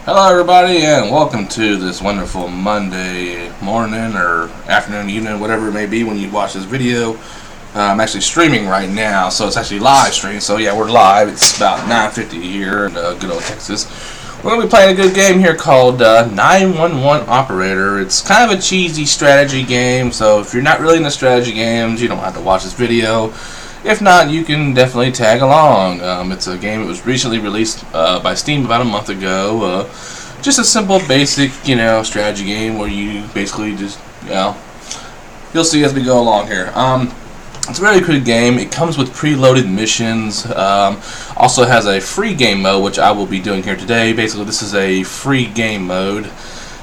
Hello, everybody, and welcome to this wonderful Monday morning or afternoon, evening, whatever it may be when you watch this video. I'm actually streaming right now, so it's actually live stream. So yeah, we're live. It's about 9:50 here in good old Texas. We're going to be playing a good game here called 911 Operator. It's kind of a cheesy strategy game, so if you're not really into strategy games, you don't have to watch this video. If not, you can definitely tag along. It's a game that was recently released by Steam about a month ago. Just a simple, basic, strategy game where you basically just, you'll see as we go along here. It's a really good game. It comes with preloaded missions. Also has a free game mode, which I will be doing here today. Basically, this is a free game mode.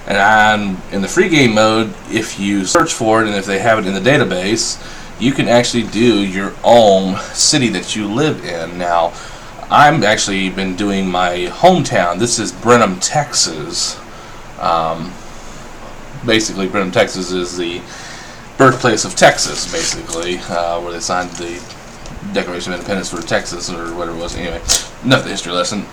And in the free game mode, if you search for it and if they have it in the database, you can actually do your own city that you live in. Now, I've actually been doing my hometown. This is Brenham, Texas. Basically, Brenham, Texas is the birthplace of Texas, basically, where they signed the Declaration of Independence for Texas, or whatever it was. Anyway, enough of the history lesson.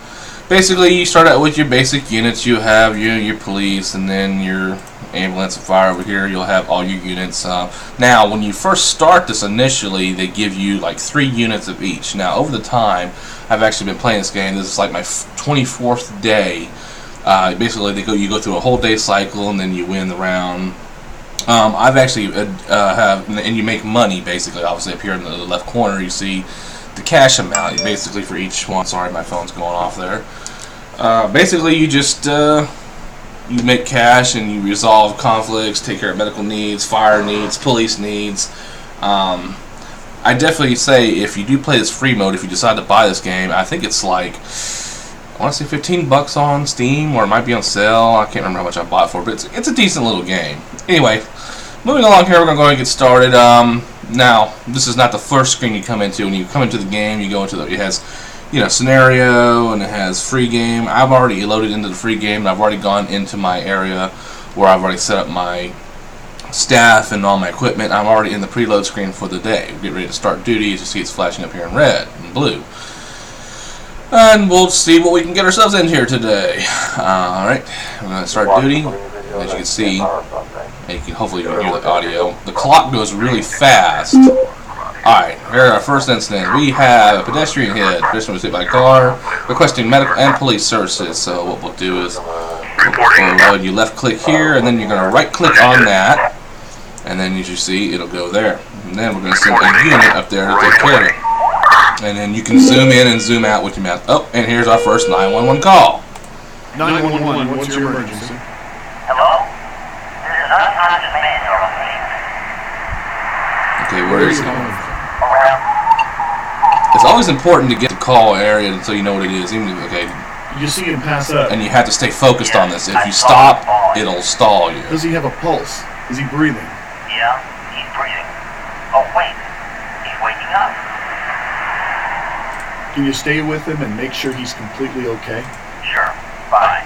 Basically, you start out with your basic units. You have your police, and then your ambulance and fire over here. You'll have all your units. Now, when you first start this initially, they give you like 3 units of each. Now, over the time, I've actually been playing this game. This is like my 24th day. Basically, you go through a whole day cycle, and then you win the round. I've actually and you make money basically. Obviously, up here in the left corner, you see the cash amount basically for each one. Sorry, my phone's going off there. Basically, you just you make cash and you resolve conflicts, take care of medical needs, fire needs, police needs. I definitely say if you do play this free mode, if you decide to buy this game, I think it's like, I want to say $15 on Steam, or it might be on sale. I can't remember how much I bought it for, but it's a decent little game. Anyway, moving along here, we're going to go ahead and get started. Now, this is not the first screen you come into. When you come into the game, you go into it has, scenario, and it has free game. I've already loaded into the free game, and I've already gone into my area where I've already set up my staff and all my equipment. I'm already in the preload screen for the day. We'll get ready to start duty. As you see, it's flashing up here in red and blue. And we'll see what we can get ourselves in here today. Alright, we're going to start duty. As you can see, and you can hopefully hear the audio. The clock goes really fast. Alright, here are our first incident. We have a pedestrian hit. Pedestrian was hit by a car, requesting medical and police services. So what we'll do is, you left click here, and then you're going to right click on that, and then as you see, it'll go there. And then we're going to send a unit up there to take care of it. And then you can zoom in and zoom out with your mouse. Oh, and here's our first 911 call. 911, what's your emergency? Hello? This is unconscious man you're Okay, where is he? around. It's always important to get the call area until you know what it is. Okay, You see him pass up. and you have to stay focused on this. If you stop, it'll stall you. Does he have a pulse? Is he breathing? Yeah, he's breathing. Oh, wait. He's waking up. Can you stay with him and make sure he's completely okay? Sure. Bye.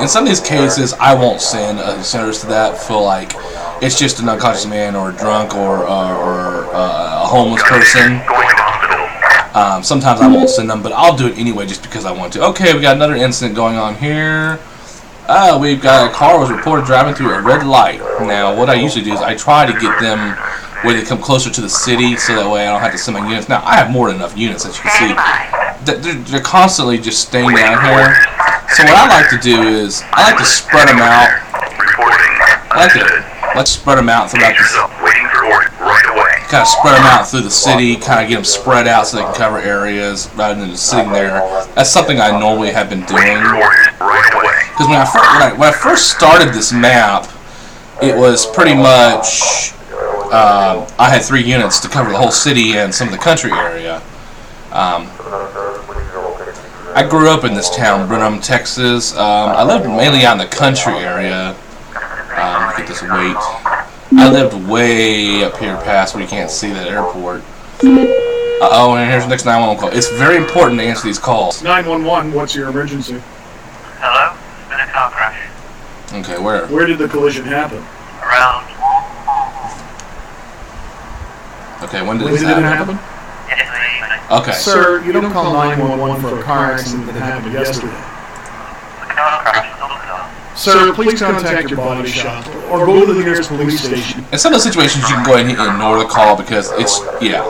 In some of these cases, I won't send senators to that for like it's just an unconscious man or a drunk or a homeless person. Sometimes I won't send them, but I'll do it anyway just because I want to. Okay, we got another incident going on here. We've got a car was reported driving through a red light. Now, what I usually do is I try to get them where they come closer to the city, so that way I don't have to send my units. Now, I have more than enough units, as you can see. They're constantly just staying down here. So what I like to do is I like to spread them out. Let's spread them out throughout this. Kind of spread them out through the city, kind of get them spread out so they can cover areas rather than just sitting there. That's something I normally have been doing. Because when I first started this map, it was pretty much I had 3 units to cover the whole city and some of the country area. I grew up in this town, Brenham, Texas. I lived mainly out in the country area. Get this weight. I lived way up here past where you can't see that airport. Uh-oh, and here's the next 911 call. It's very important to answer these calls. 911, what's your emergency? Hello? It's been a car crash. Okay, where? Where did the collision happen? Around. Okay, when did When this did it happen? happen? Yesterday evening. Okay. Sir, you don't call 911 for a car accident that happened yesterday. The dog crash. Still look it up. Sir, please contact your body shop or go to the nearest police station. In some of the situations, you can go ahead and ignore the call because it's, yeah.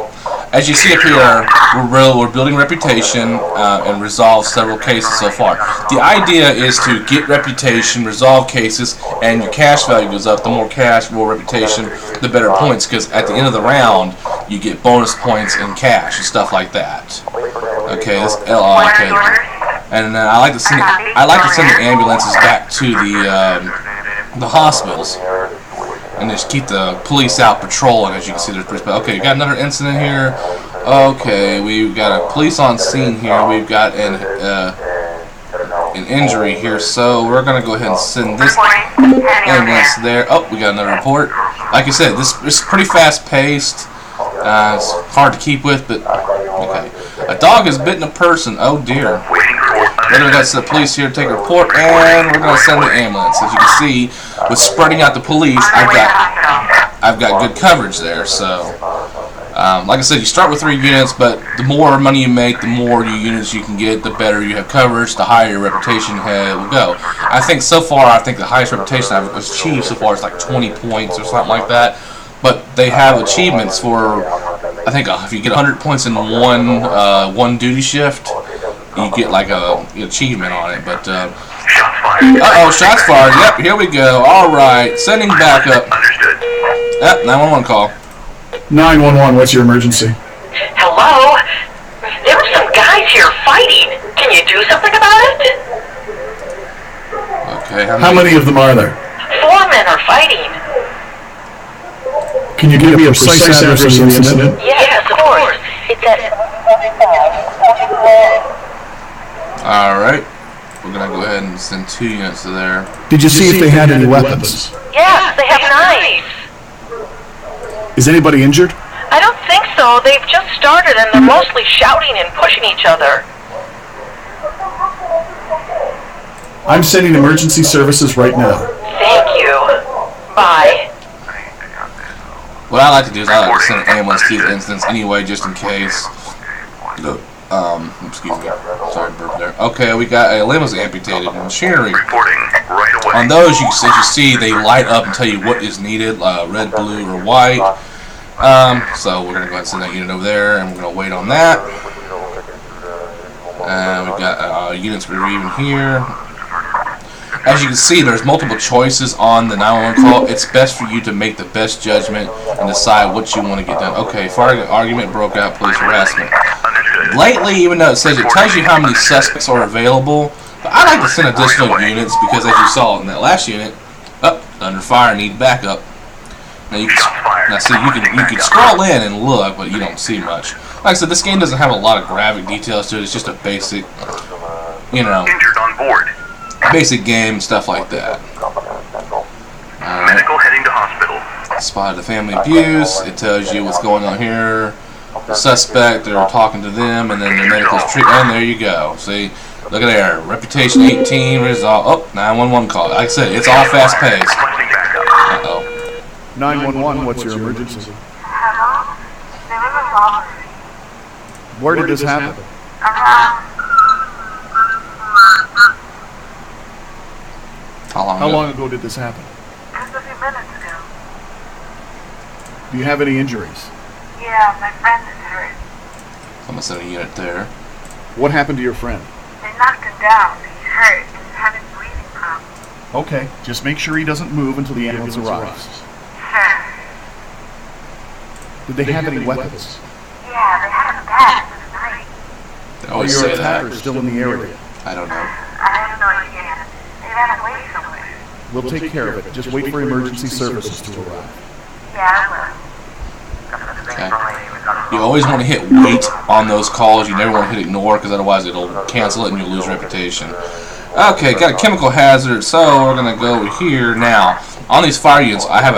As you see up here, we're building reputation and resolve several cases so far. The idea is to get reputation, resolve cases, and your cash value goes up. The more cash, more reputation, the better points, because at the end of the round, you get bonus points in cash and stuff like that. Okay, this okay. And I like to send the ambulances back to the hospitals. And just keep the police out patrolling. As you can see, there's police. Okay, we got another incident here. Okay, we've got a police on scene here. We've got an injury here, so we're gonna go ahead and send this ambulance there. Oh, we got another report. Like I said, this is pretty fast-paced. It's hard to keep with, but okay. A dog has bitten a person. Oh dear. Then we got the police here to take a report, and we're going to send the ambulance. As you can see, with spreading out the police, I've got good coverage there. So, like I said, you start with 3 units, but the more money you make, the more units you can get, the better you have coverage, the higher your reputation will go. I think so far, the highest reputation I've achieved so far is like 20 points or something like that. But they have achievements for, I think, if you get 100 points in one duty shift, you get like an achievement on it. But uh-oh, shots fired. Yep, here we go. All right, sending backup. Understood. Yep, 911 call. 911, what's your emergency? Hello? There were some guys here fighting. Can you do something about it? Okay, How many of them are there? 4 men are fighting. Can you give me a precise address of the incident? Yes, of course. It's at... All right, we're gonna go ahead and send 2 units to there. Did you see if they had any weapons? Yes, they have knives. Is anybody injured? I don't think so. They've just started and they're mostly shouting and pushing each other. I'm sending emergency services right now. Thank you. Bye. What I like to do is I like to send an ambulance to these incidents anyway, just in case. Excuse me. Sorry, burp there. Okay, we got a limb was amputated and machinery. Reporting right away. On those, as you see, they light up and tell you what is needed, red, blue, or white. So we're gonna go ahead and send that unit over there, and we're gonna wait on that. We've got units retrieving here. As you can see, there's multiple choices on the 911 call. It's best for you to make the best judgment and decide what you want to get done. Okay, fire argument broke out, police harassment. Lately, even though it says it tells you how many suspects are available, but I like to send additional units because, as you saw in that last unit, under fire, need backup. Now you can scroll in and look, but you don't see much. Like I said, this game doesn't have a lot of graphic details to it. It's just a basic, Injured on board. basic game, stuff like that. Medical heading to hospital. Spotted the family abuse. It tells you what's going on here. The suspect, they're talking to them, and then the medical's treatment. And there you go. See, look at there. Reputation 18, resolve. Oh, 911 call. Like I said, it's all fast paced. Requesting backup. Uh-oh. 911, what's your emergency? Hello? There was a robbery. Where did this happen? How long ago did this happen? Just a few minutes ago. Do you have any injuries? Yeah, my friend is hurt. I'm gonna send a unit there. What happened to your friend? They knocked him down. He's hurt. He's having breathing problems. Okay, just make sure he doesn't move until the ambulance arrives. Sure. Did they have any weapons? Yeah, they had him back for the night. They Are always your say that. attackers still in the area? I don't know. I have no idea. They ran away somewhere. We'll take care of it. Just wait for emergency services to arrive. Yeah, I will. Okay. You always want to hit wait on those calls. You never want to hit ignore, because otherwise it'll cancel it and you'll lose reputation. Okay, got a chemical hazard, so we're gonna go over here now. On these fire units, I have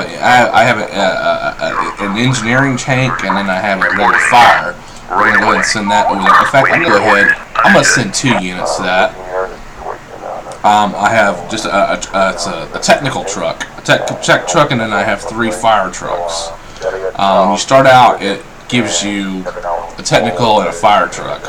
an engineering tank, and then I have a regular fire. We're gonna go ahead and send that over there. In fact, I'm gonna go ahead. I'm gonna send 2 units to that. I have just it's a technical truck, a tech truck, and then I have 3 fire trucks. When you start out, it gives you a technical and a fire truck.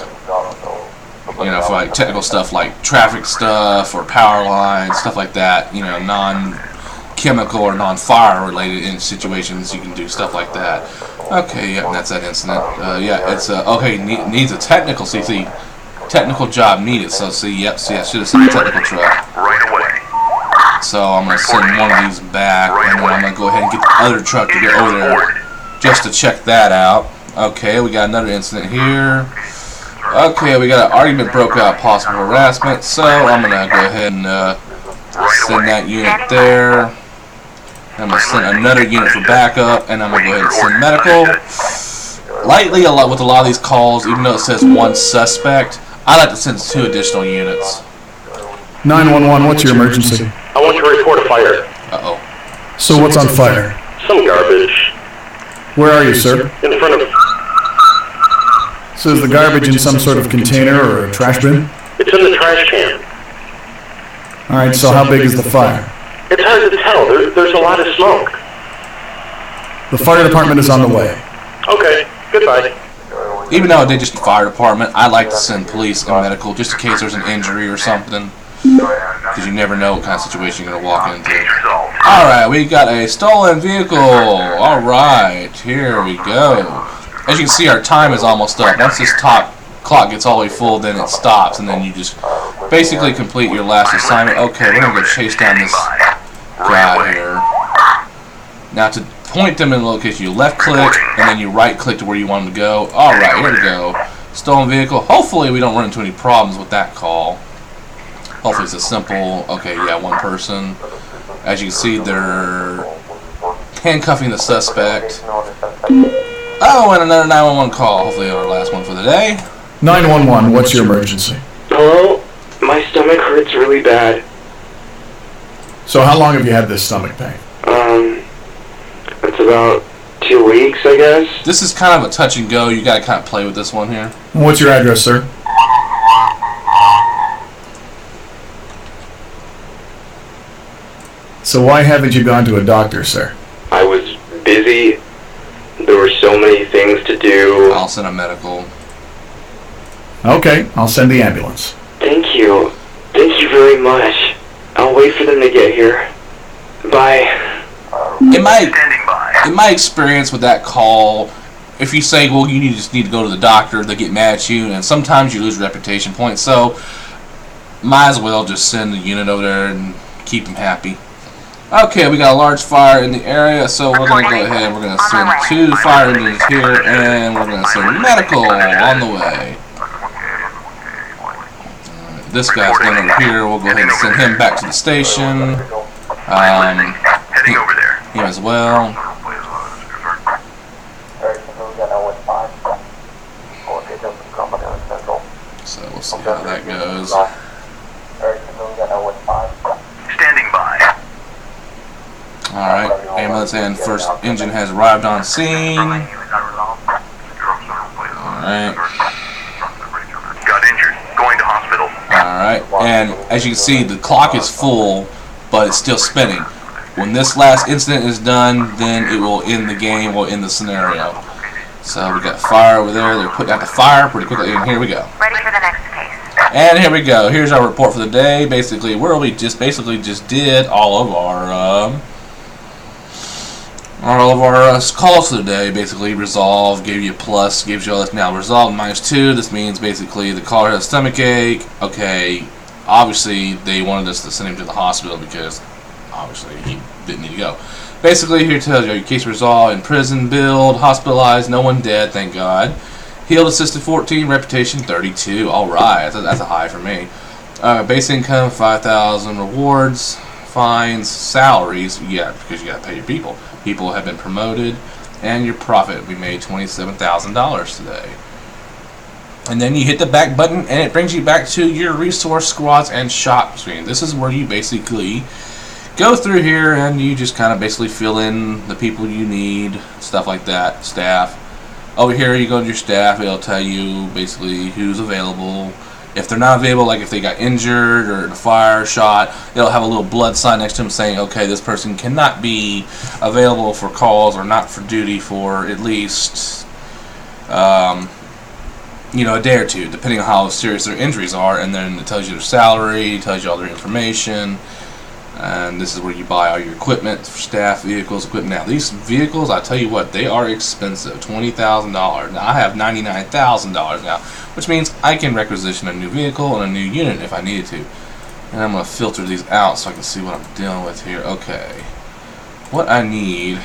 you know, for like technical stuff like traffic stuff or power lines, stuff like that, you know, non-chemical or non-fire related in situations, you can do stuff like that. Okay, yeah, that's that incident. Yeah, it's okay. Needs a technical CC, technical job needed. So see, yep, see, I should have sent a technical truck. Right away. So I'm gonna send one of these back, and then I'm gonna go ahead and get the other truck to get over there just to check that out. Okay, we got another incident here. Okay, we got an argument broke out, possible harassment. So I'm gonna go ahead and send that unit there. I'm going to send another unit for backup, and I'm going to go ahead and send medical. Lightly, with a lot of these calls, even though it says one suspect, I like to send 2 additional units. 911, what's your emergency? I want to report a fire. Uh-oh. So what's on fire? Some garbage. Where are you, sir? In front of... So is the garbage in some sort of container or a trash bin? It's in the trash can. Alright, so how big is the fire? It's hard to tell. There's a lot of smoke. The fire department is on the way. Okay, goodbye. Even though they just fire department, I like to send police and medical just in case there's an injury or something. Because you never know what kind of situation you're going to walk into. Alright, we got a stolen vehicle. Alright, here we go. As you can see, our time is almost up. Once this top clock gets all the way full, then it stops, and then you just basically complete your last assignment. Okay, we're going to go chase down this guy here. Now to point them in the location, you left click and then you right click to where you want them to go. Alright, here we go. Stolen vehicle. Hopefully we don't run into any problems with that call. Hopefully it's a simple, okay, yeah, one person. As you can see, they're handcuffing the suspect. Oh, and another 911 call. Hopefully our last one for the day. 911, what's your emergency? Hello? My stomach hurts really bad. So how long have you had this stomach pain? It's about 2 weeks, I guess. This is kind of a touch and go. You got to kind of play with this one here. What's your address, sir? So why haven't you gone to a doctor, sir? I was busy. There were so many things to do. I'll send a medical. Okay, I'll send the ambulance. Thank you. Thank you very much. I'll wait for them to get here. Bye. In my experience with that call, if you say, well, you just need to go to the doctor, they get mad at you, and sometimes you lose reputation points, so might as well just send the unit over there and keep them happy. Okay, we got a large fire in the area, so we're going to go ahead, we're going to send 2 fire engines here, and we're going to send medical on the way. This guy's going over here, we'll go ahead and send him back to the station. Heading over there. Him as well. So we'll see how that goes. Standing by. Alright, ambulance and first engine has arrived on scene. Alright. Got injured. Going to hospital. Alright, and as you can see, the clock is full, but it's still spinning. When this last incident is done, then it will end the game, will end the scenario. So we got fire over there. They're putting out the fire pretty quickly, and here we go. Ready for the next case. And here we go. Here's our report for the day. Basically, where we just did all of our calls for the day. Basically, resolve gave you a plus, gives you all this. Now resolve -2. This means basically the caller has a stomach ache. Okay, obviously they wanted us to send him to the hospital because obviously he didn't need to go. Basically, here tells you your case resolved, in prison, billed, hospitalized, no one dead, thank God. Healed, assisted 14, reputation 32. All right, that's a high for me. Base income 5,000, rewards, fines, salaries. Yeah, because you got to pay your people. People have been promoted, and your profit. We made $27,000 today. And then you hit the back button, and it brings you back to your resource squads and shop screen. This is where you basically go through here and you just kind of basically fill in the people you need, stuff like that, staff. Over here you go to your staff, it'll tell you basically who's available. If they're not available, like if they got injured or in a fire, shot, it'll have a little blood sign next to them saying, okay, this person cannot be available for calls or not for duty for at least a day or two, depending on how serious their injuries are, and then it tells you their salary, tells you all their information, and this is where you buy all your equipment, staff, vehicles, equipment. Now, these vehicles, I tell you what, they are expensive, $20,000. Now, I have $99,000 now, which means I can requisition a new vehicle and a new unit if I needed to. And I'm going to filter these out so I can see what I'm dealing with here. Okay. What I need,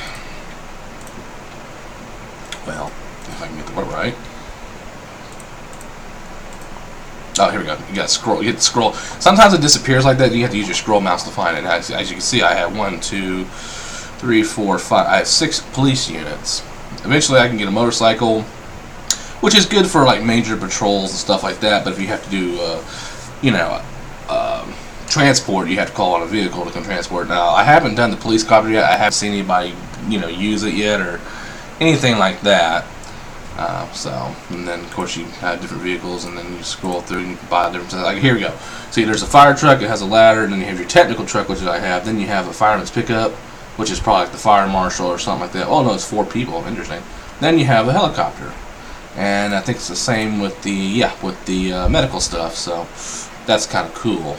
well, if I can get the word right. Oh, here we go. You got to scroll. You hit scroll. Sometimes it disappears like that. You have to use your scroll mouse to find it. As you can see, I have 1, 2, 3, 4, 5. I have 6 police units. Eventually, I can get a motorcycle, which is good for like major patrols and stuff like that. But if you have to do, transport, you have to call on a vehicle to come transport. Now, I haven't done the police copter yet. I haven't seen anybody, use it yet or anything like that. And then of course you have different vehicles, and then you scroll through and you can buy different things. Like here we go. See, there's a fire truck, it has a ladder, and then you have your technical truck, which I have. Then you have a fireman's pickup, which is probably like the fire marshal or something like that. Oh no, it's 4 people. Interesting. Then you have a helicopter, and I think it's the same with the medical stuff. So that's kind of cool.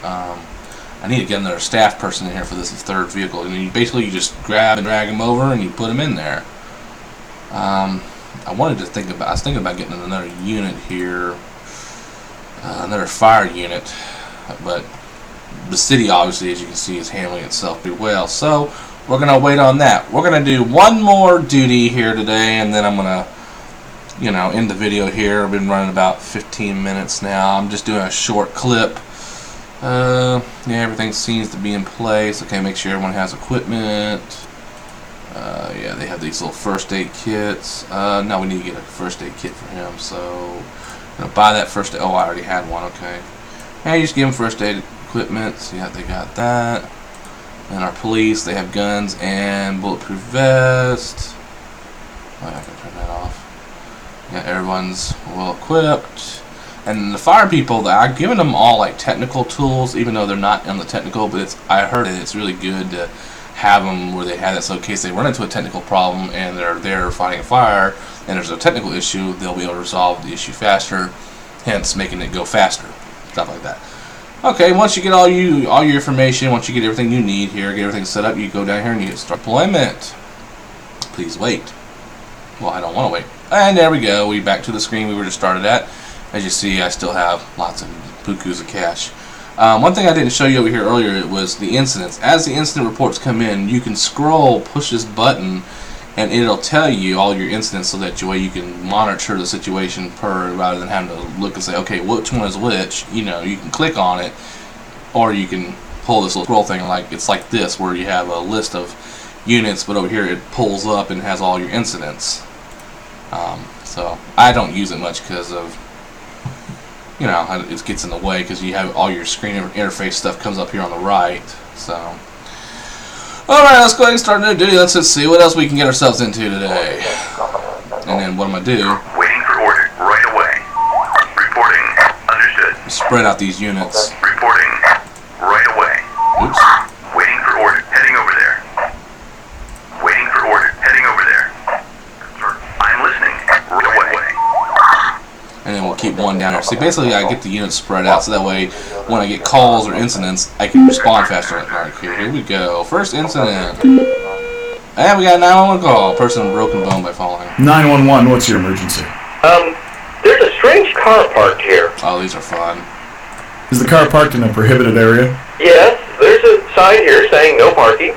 I need to get another staff person in here for this 3rd vehicle, and you just grab and drag them over and you put them in there. I was thinking about getting another unit here, another fire unit, but the city, obviously, as you can see, is handling itself pretty well. So we're gonna wait on that. We're gonna do one more duty here today, and then I'm gonna, end the video here. I've been running about 15 minutes now. I'm just doing a short clip. Everything seems to be in place. Okay, make sure everyone has equipment. Yeah, they have these little first aid kits. No, we need to get a first aid kit for him. So, I'm gonna buy that first aid. Oh, I already had one. Okay. And you just give them first aid equipment. So, yeah, they got that. And our police, they have guns and bulletproof vest. Oh, I can turn that off. Yeah, everyone's well equipped. And the fire people, I've given them all like technical tools, even though they're not on the technical. But I heard that it's really good to have them where they have that, so in case they run into a technical problem and they're there fighting a fire and there's a technical issue, they'll be able to resolve the issue faster, hence making it go faster, stuff like that. Okay, once you get all your information, once you get everything you need here, get everything set up, you go down here and you hit start deployment. Please wait. Well, I don't want to wait. And there we go. We back to the screen we were just started at. As you see, I still have lots of bukus of cash. One thing I didn't show you over here earlier was the incidents. As the incident reports come in, you can scroll, push this button, and it'll tell you all your incidents, so that way you can monitor the situation rather than having to look and say, okay, which one is which. You can click on it, or you can pull this little scroll thing it's like this, where you have a list of units, but over here it pulls up and has all your incidents. So I don't use it much because of, it gets in the way, because you have all your screen interface stuff comes up here on the right. So, alright, let's go ahead and start a new duty. Let's just see what else we can get ourselves into today. And then what I'm going to do, Waiting for order right away. Reporting. Understood. Spread out these units. Reporting right away. Oops. Waiting for order. Heading over there. Waiting for order. Heading over there. I'm listening. Right away. And then we'll keep one down there. See, basically I get the units spread out, so that way when I get calls or incidents, I can respond faster. Alright, here we go. First incident. And we got a 911 call. Person broken bone by falling. 911, what's your emergency? There's a strange car parked here. Oh, these are fun. Is the car parked in a prohibited area? Yes, there's a sign here saying no parking.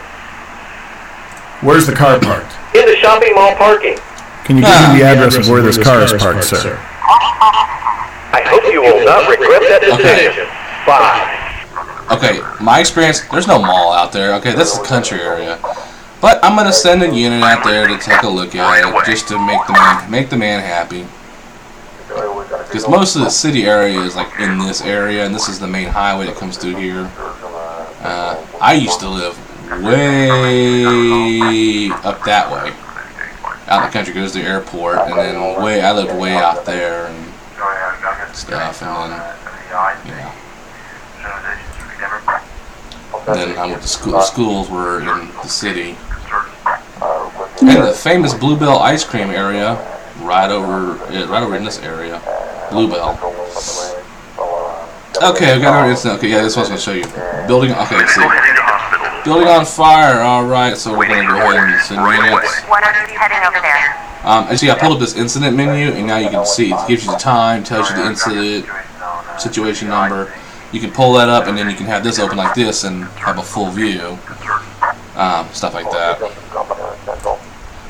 Where's the car parked? In the shopping mall parking. Can you give me the address of where this car is parked, sir? I hope you will not regret that decision. Bye. Okay, my experience, there's no mall out there. Okay, this is a country area. But I'm going to send a unit out there to take a look at it, just to make the man happy. Because most of the city area is like in this area, and this is the main highway that comes through here. I used to live way up that way, out in the country. Goes to the airport, and then I lived way out there and stuff, and then I went to school. Schools were in the city, and the famous Bluebell ice cream area, right over in this area. Bluebell. Okay, I've got another incident. Okay, yeah, this was going to show you. Building, okay, let's see. Heading to hospital. Building on fire, alright, so we're going to go ahead and send units. When are you heading over there? Actually, I pulled up this incident menu, and now you can see. It gives you the time, tells you the incident, situation number. You can pull that up, and then you can have this open like this and have a full view. Stuff like that.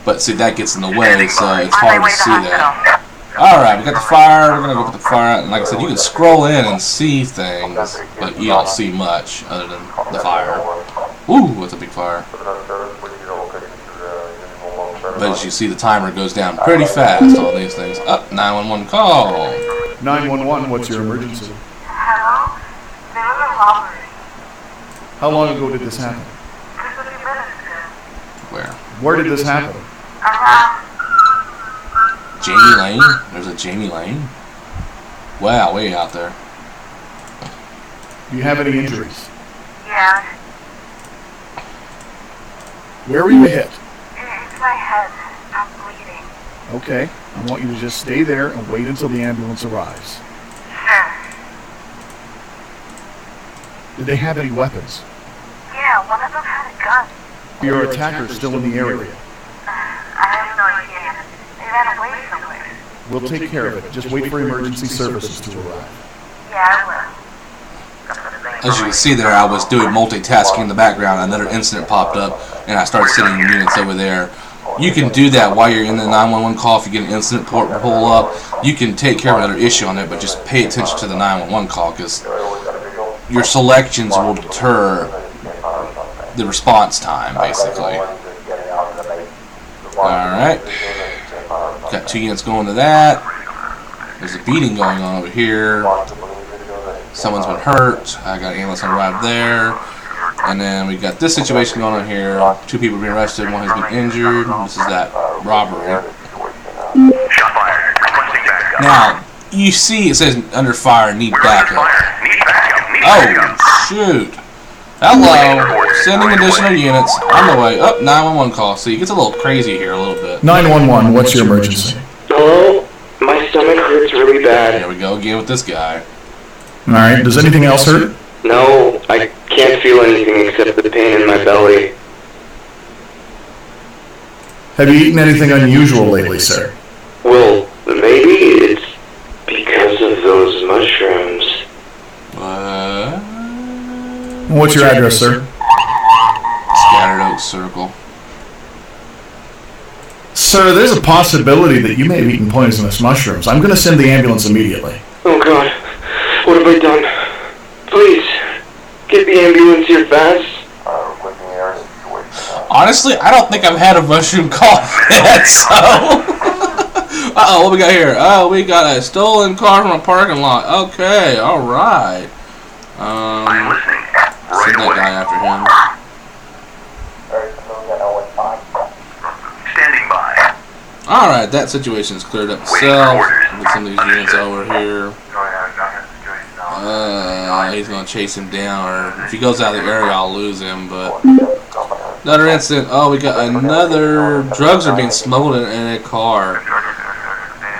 But see, that gets in the way, so it's hard to see that. Alright, we got the fire. We're going to go put the fire out. And like I said, you can scroll in and see things, but you don't see much other than the fire. Ooh, that's a big fire. But as you see, the timer goes down pretty fast on these things. Up, 911 call. 911, what's your emergency? Hello? There was a robbery. How long ago did this happen? Just a few minutes ago. Where did this happen? Around. Jamie Lane? There's a Jamie Lane? Wow, way out there. Do you have any injuries? Yeah. Where were you hit? It's my head. I'm bleeding. Okay, I want you to just stay there and wait until the ambulance arrives. Sure. Did they have any weapons? Yeah, one of them had a gun. Your attacker still in the area. I have no idea. They ran away somewhere. We'll take care of it. Just wait for emergency services to arrive. Yeah, I will. As you can see there, I was doing multitasking in the background. Another incident popped up, and I started sending units over there. You can do that while you're in the 911 call. If you get an incident pull up, you can take care of another issue on it, but just pay attention to the 911 call, because your selections will deter the response time, basically. Alright. Got 2 units going to that. There's a beating going on over here. Someone's been hurt. I got an ambulance on arrived there. And then we got this situation going on here. 2 people being arrested, 1 has been injured. This is that robbery. Shot fired. Requesting backup. Now, you see it says under fire, need We're under backup. fire. Need backup. Need Oh, backup. shoot. Hello. Sending additional units. On the way. Up, 911 call. See, it gets a little crazy here a little bit. 911, what's your emergency? Hello? My stomach hurts really bad. There we go again with this guy. Alright, does anything else hurt? No, I can't feel anything except the pain in my belly. Have you eaten anything unusual lately, sir? Well, maybe it's because of those mushrooms. What? What's your address, sir? Scattered Oak Circle. Sir, there's a possibility that you may have eaten poisonous mushrooms. I'm going to send the ambulance immediately. Oh God, what have I done? Please, get the ambulance here fast. Honestly, I don't think I've had a mushroom call yet, so... Uh-oh, what we got here? Oh, we got a stolen car from a parking lot. Okay, alright. I'm listening. Send that guy after him. Standing by. Alright, that situation's cleared up itself. Get some of these units over here. He's gonna chase him down, or if he goes out of the area, I'll lose him, but... Another incident. Oh, we got another... Drugs are being smuggled in a car.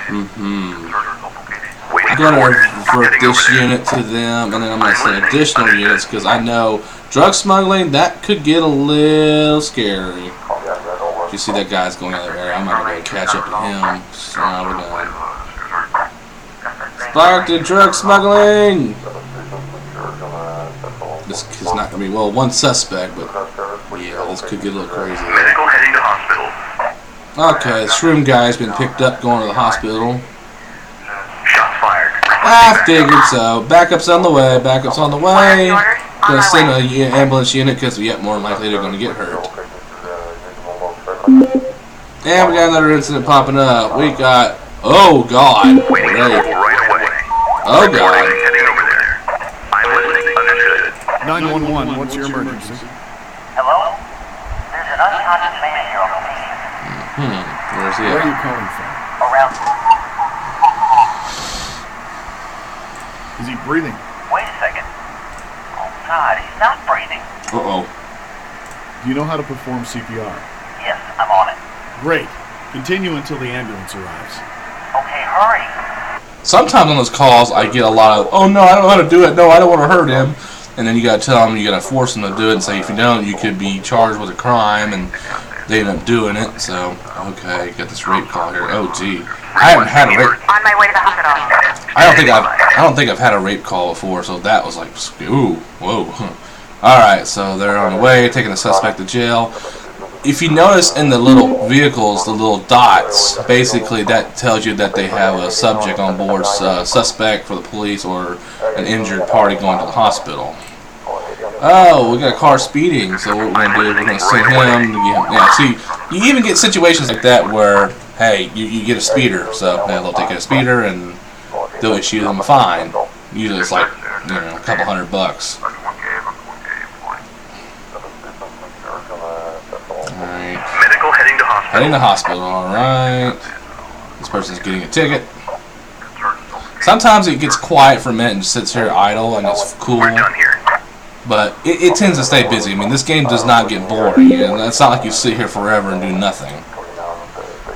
I'm gonna revert this unit to them, and then I'm gonna send additional units, because I know drug smuggling, that could get a little scary. You see that guy's going out of the area, I'm not gonna be able to catch up to him. So now we're done. Sparked in drug smuggling! This is not gonna be, well, one suspect, but yeah, this could get a little crazy. Medical heading to hospital. Okay, the shroom guy's been picked up going to the hospital. Shot fired. I figured so. Backup's on the way, backup's on the way. Gonna send an ambulance unit because, yet more than likely they're gonna get hurt. And we got another incident popping up. We got, oh God, Waiting for rape. right away. Oh God. Heading over there. I'm listening. Understood. 911, what's your emergency? Hello? There's an unconscious man here on the scene. Where's he Where are at? you calling from? Around. Is he breathing? Wait a second. Oh God, he's not breathing. Uh-oh. Do you know how to perform CPR? Yes, I'm on it. Great. Continue until the ambulance arrives. Okay, hurry. Sometimes on those calls, I get a lot of, oh no, I don't know how to do it. No, I don't want to hurt him. And then you gotta tell them, you gotta force them to do it and say, if you don't, you could be charged with a crime, and they end up doing it. So, okay, got this rape call here. Oh gee, I haven't had a rape. On my way to the hospital. I don't think I've had a rape call before. So that was like, ooh, whoa. All right, so they're on the way, taking the suspect to jail. If you notice in the little vehicles, the little dots, basically that tells you that they have a subject on board, suspect for the police, or an injured party going to the hospital. Oh, we got a car speeding, so what we're going to do is we're going to send him. Yeah, see, you even get situations like that where, hey, you get a speeder, so yeah, they'll take a speeder and they'll issue them a fine. Usually it's like, you know, a couple $100. Alright. Medical heading to hospital. Heading to hospital, alright. This person's getting a ticket. Sometimes it gets quiet for a minute and just sits here idle, and it's cool. We're done here. But it tends to stay busy. I mean, this game does not get boring. It's not like you sit here forever and do nothing.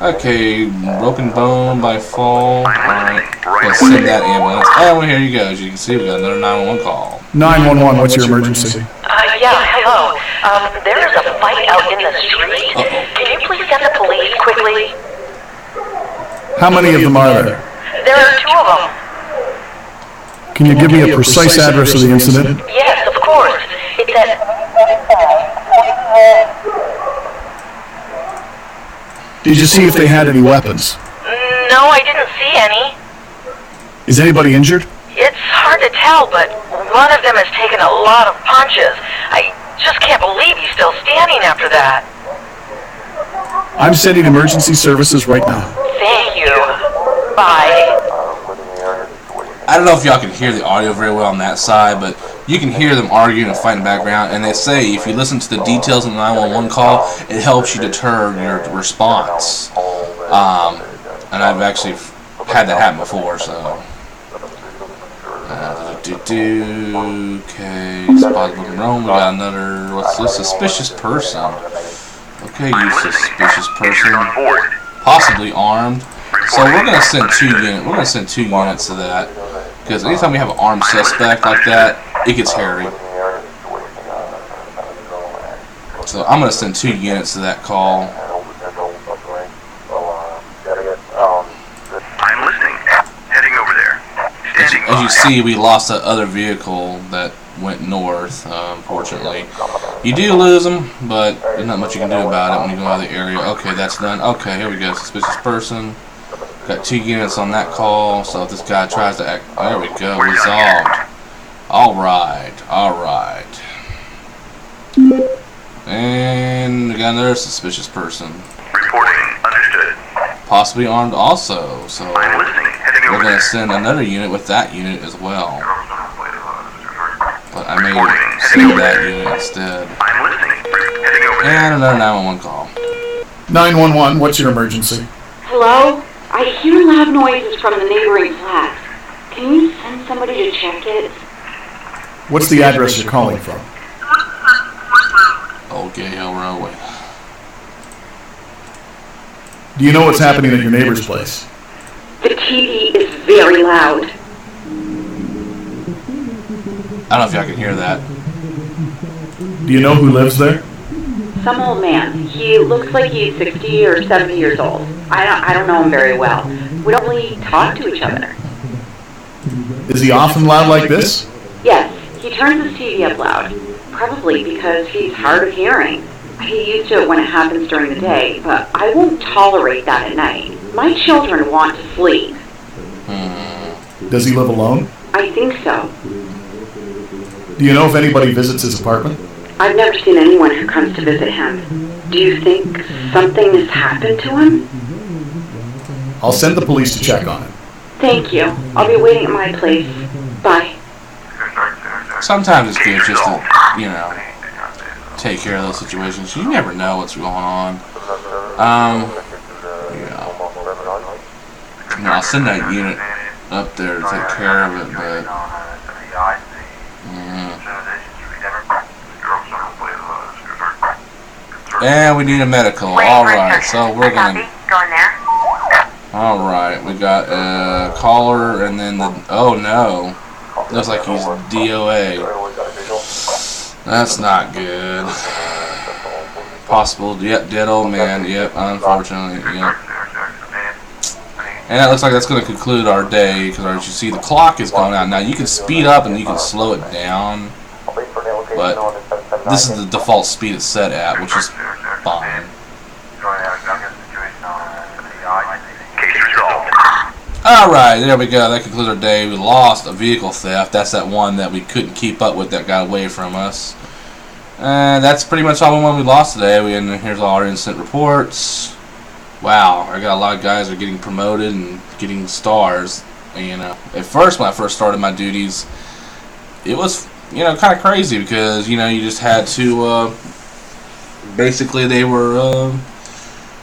Okay, broken bone by fall. Alright, let's send that ambulance. Oh, well, here you go. As you can see, we got another 911 call. 911, what's your emergency? Yeah, hello. There is a fight out in the street. Can you please send the police quickly? How many of them are there? There are 2 of them. Can you give me a precise address of the incident? Yes, of course. It's at... Did you see if they had any weapons? No, I didn't see any. Is anybody injured? It's hard to tell, but one of them has taken a lot of punches. I just can't believe he's still standing after that. I'm sending emergency services right now. Thank you. Bye. I don't know if y'all can hear the audio very well on that side, but you can hear them arguing and fighting in the background, and they say if you listen to the details in the 911 call, it helps you deter your response. And I've actually had that happen before, so... Okay, spot looking wrong. We got another, what's this? Suspicious person. Okay, you suspicious person. Possibly armed. So we're gonna send 2 units. We're gonna send 2 units to that, because anytime we have an armed suspect like that, it gets hairy. So I'm gonna send 2 units to that call. I'm listening. Heading over there. Standing As you by. see, we lost that other vehicle that went north, unfortunately. You do lose them, but there's not much you can do about it when you go out of the area. Okay, that's done. Okay, here we go. Suspicious person. Got 2 units on that call, so if this guy tries to act... There we go, resolved. Alright, alright. And we got another suspicious person. Reporting. Understood. Possibly armed also, so I'm listening. Heading we're over going there. to send another unit with that unit as well. But I may send that unit instead. I'm listening. Heading over there. And another 911 call. 911, what's your emergency? Hello? I hear loud noises from the neighboring flats. Can you send somebody to check it? What's the address you're calling from? Old Gay Hill Railway. Do you know what's happening at your neighbor's place? The TV is very loud. I don't know if y'all can hear that. Do you know who lives there? Some old man. He looks like he's 60 or 70 years old. I don't know him very well. We don't really talk to each other. Is he often loud like this? Yes, he turns his TV up loud. Probably because he's hard of hearing. I get used to it when it happens during the day, but I won't tolerate that at night. My children want to sleep. Does he live alone? I think so. Do you know if anybody visits his apartment? I've never seen anyone who comes to visit him. Do you think something has happened to him? I'll send the police to check on him. Thank you. I'll be waiting at my place. Bye. Sometimes it's good just to, you know, take care of those situations. You never know what's going on. Yeah. You know, I'll send that unit up there to take care of it, but... And we need a medical. Alright, so we're gonna... Going there. Alright, we got a caller and then the... Oh no. Looks like he's DOA. That's not good. Possible, yep, dead old man, yep, unfortunately, yep. And that looks like that's going to conclude our day, because as you see, the clock is going out. Now, you can speed up and you can slow it down, but this is the default speed it's set at, which is fine. Alright, there we go. That concludes our day. We lost a vehicle theft. That's that one that we couldn't keep up with that got away from us. And that's pretty much all the one we lost today. And here's all our incident reports. Wow, I got a lot of guys that are getting promoted and getting stars. And at first, when I first started my duties, it was, kind of crazy because, you just had to, basically they were,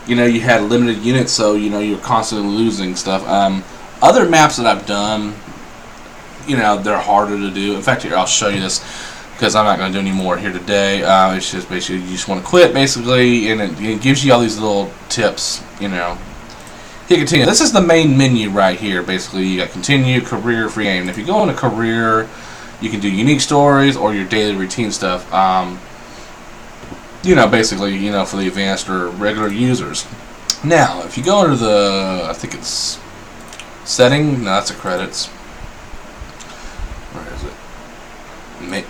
you had limited units, so, you were constantly losing stuff. Other maps that I've done, they're harder to do. In fact, here, I'll show you this, because I'm not going to do any more here today. It's just basically, you just want to quit, basically, and it gives you all these little tips, Hit continue. This is the main menu right here, basically. You got continue, career, free game. And if you go into career, you can do unique stories or your daily routine stuff. Basically, for the advanced or regular users. Now, if you go into the, I think it's setting, no, that's the credits. Where is it?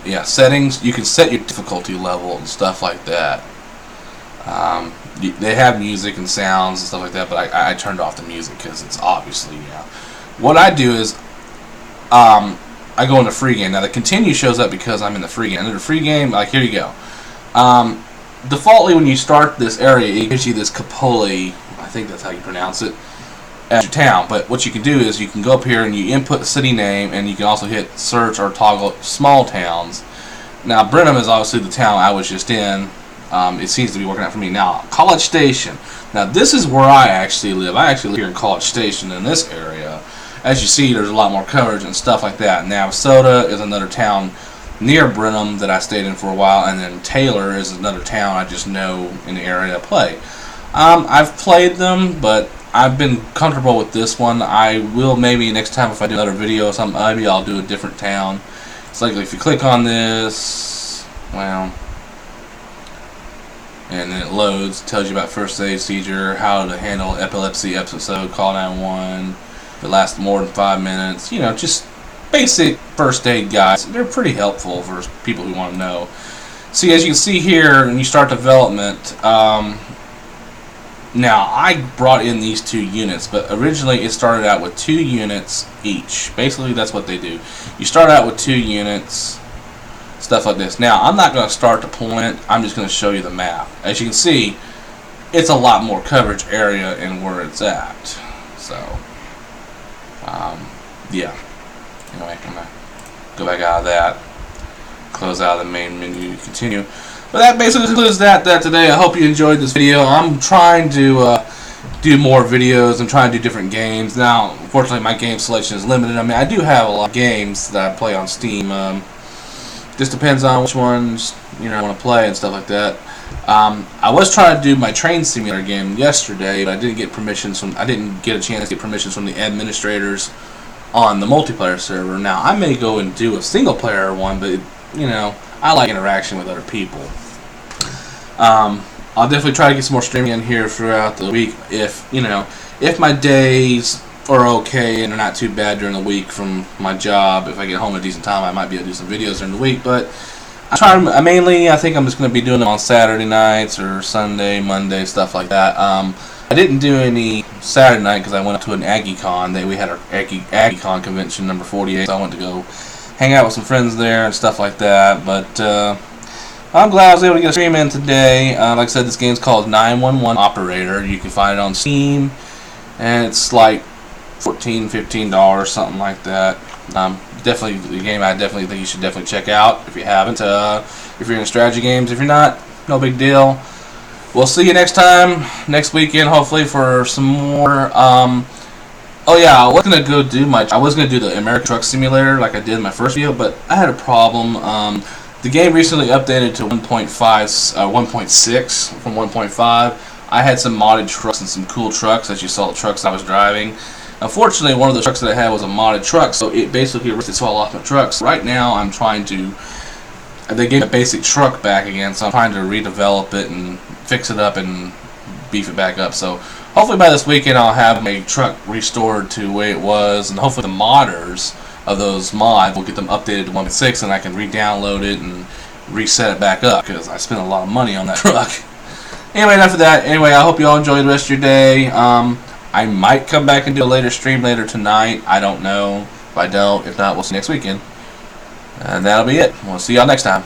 Yeah, settings. You can set your difficulty level and stuff like that. They have music and sounds and stuff like that, but I turned off the music because it's obviously, What I do is, I go into free game. Now, the continue shows up because I'm in the free game. Under the free game, like, here you go. Defaultly, when you start this area, it gives you this Capoli, I think that's how you pronounce it, as your town. But what you can do is you can go up here and you input the city name, and you can also hit search or toggle small towns. Now, Brenham is obviously the town I was just in. It seems to be working out for me. Now, College Station. Now, this is where I actually live. I actually live here in College Station in this area. As you see, there's a lot more coverage and stuff like that. Navasota is another town near Brenham that I stayed in for a while, and then Taylor is another town I just know in the area I play. I've played them, but I've been comfortable with this one. I will maybe next time if I do another video or something, maybe I'll do a different town. It's like if you click on this, well, and then it loads, tells you about first aid procedure, how to handle epilepsy episode, call 911, if it lasts more than 5 minutes, just basic first aid guides. They're pretty helpful for people who want to know. See, as you can see here, when you start development, now I brought in these 2 units, but originally it started out with 2 units each. Basically, that's what they do. You start out with 2 units, stuff like this. Now, I'm not going to start deployment. I'm just going to show you the map. As you can see, it's a lot more coverage area and where it's at. So, yeah. Anyway, I'm going to go back out of that, close out of the main menu, continue. But that basically concludes that today. I hope you enjoyed this video. I'm trying to do more videos and try and do different games. Now, unfortunately, my game selection is limited. I mean, I do have a lot of games that I play on Steam. Just depends on which ones I want to play and stuff like that. I was trying to do my train simulator game yesterday, but I didn't get permissions from. I didn't get a chance to get permissions from the administrators on the multiplayer server. Now, I may go and do a single player one, but I like interaction with other people. I'll definitely try to get some more streaming in here throughout the week. If my days are okay and they're not too bad during the week from my job, if I get home at a decent time, I might be able to do some videos during the week. But I think I'm just going to be doing them on Saturday nights or Sunday, Monday, stuff like that. I didn't do any Saturday night because I went to an AggieCon. We had our AggieCon convention number 48, so I went to go hang out with some friends there and stuff like that. But I'm glad I was able to get a stream in today. Like I said, this game's called 911 Operator. You can find it on Steam, and it's like $14, $15, something like that. Definitely the game I definitely think you should definitely check out if you haven't. If you're into strategy games, if you're not, no big deal. We'll see you next time, next weekend, hopefully for some more. Oh yeah, I was gonna do the American Truck Simulator like I did in my first video, but I had a problem. The game recently updated to 1.6 from 1.5. I had some modded trucks and some cool trucks, as you saw the trucks I was driving. Unfortunately, one of the trucks that I had was a modded truck, so it basically ripped its all off my trucks. Right now, I'm trying to... They gave me a basic truck back again, so I'm trying to redevelop it and fix it up and beef it back up. So hopefully by this weekend I'll have my truck restored to the way it was, and hopefully the modders of those mods will get them updated to 1.6 and I can re-download it and reset it back up, because I spent a lot of money on that truck. Anyway, enough of that. Anyway, I hope you all enjoy the rest of your day. I might come back and do a later stream later tonight. I don't know. If I don't, if not, we'll see you next weekend. And that'll be it. We'll see y'all next time.